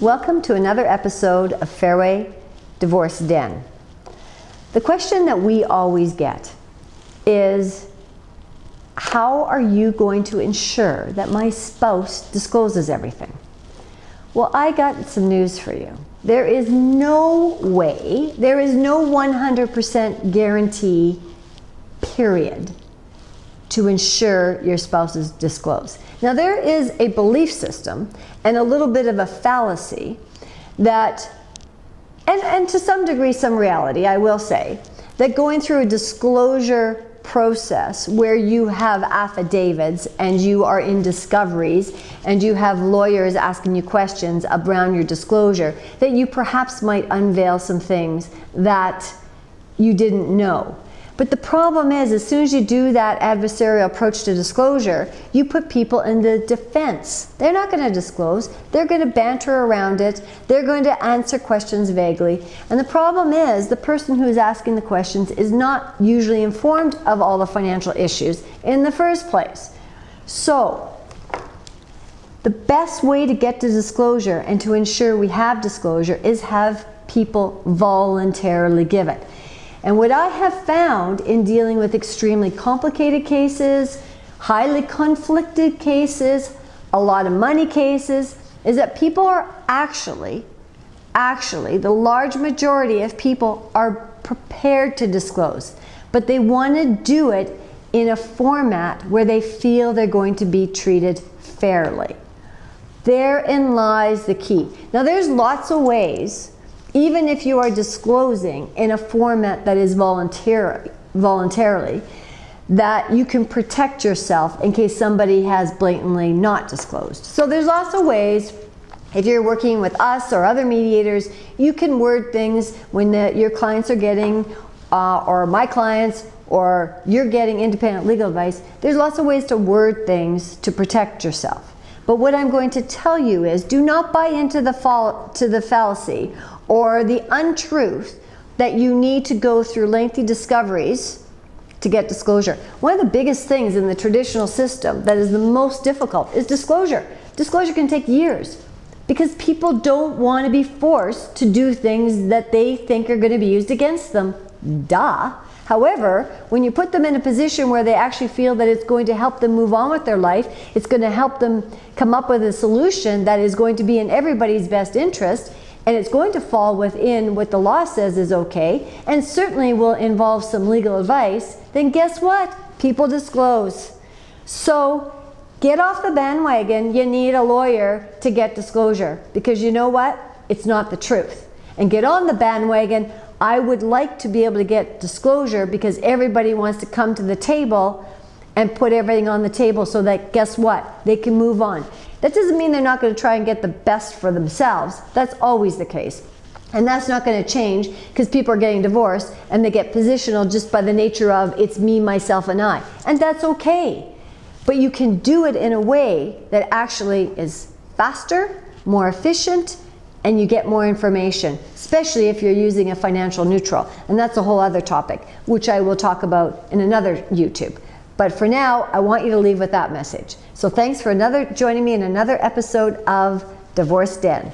Welcome to another episode of Fairway Divorce Den. The question that we always get is, how are you going to ensure that my spouse discloses everything? Well, I got some news for you. There is no way, there is no 100% guarantee, period, to ensure your spouses disclose. Now, there is a belief system and a little bit of a fallacy that, and to some degree some reality, I will say, that going through a disclosure process where you have affidavits and you are in discoveries and you have lawyers asking you questions around your disclosure, that you perhaps might unveil some things that you didn't know. But the problem is, as soon as you do that adversarial approach to disclosure, you put people in the defense. They're not going to disclose. They're going to banter around it. They're going to answer questions vaguely. And the problem is, the person who's asking the questions is not usually informed of all the financial issues in the first place. So, the best way to get to disclosure and to ensure we have disclosure is have people voluntarily give it. And what I have found in dealing with extremely complicated cases, highly conflicted cases, a lot of money cases, is that people are actually, the large majority of people are prepared to disclose, but they want to do it in a format where they feel they're going to be treated fairly. Therein lies the key. Now, there's lots of ways, even if you are disclosing in a format that is voluntarily, that you can protect yourself in case somebody has blatantly not disclosed. So there's lots of ways. If you're working with us or other mediators, you can word things when your clients are getting, or my clients, or you're getting independent legal advice. There's lots of ways to word things to protect yourself. But what I'm going to tell you is, do not buy into the fallacy or the untruth that you need to go through lengthy discoveries to get disclosure. One of the biggest things in the traditional system that is the most difficult is disclosure. Disclosure can take years because people don't want to be forced to do things that they think are going to be used against them. Duh. However, when you put them in a position where they actually feel that it's going to help them move on with their life, it's going to help them come up with a solution that is going to be in everybody's best interest, and it's going to fall within what the law says is okay, and certainly will involve some legal advice, then guess what? People disclose. So get off the bandwagon. You need a lawyer to get disclosure, because you know what? It's not the truth. And get on the bandwagon. I would like to be able to get disclosure because everybody wants to come to the table and put everything on the table so that, guess what? They can move on. That doesn't mean they're not going to try and get the best for themselves. That's always the case. And that's not going to change because people are getting divorced and they get positional just by the nature of it's me, myself, and I. And that's okay. But you can do it in a way that actually is faster, more efficient, and you get more information, especially if you're using a financial neutral. And that's a whole other topic, which I will talk about in another YouTube. But for now, I want you to leave with that message. So thanks for joining me in another episode of Divorce Den.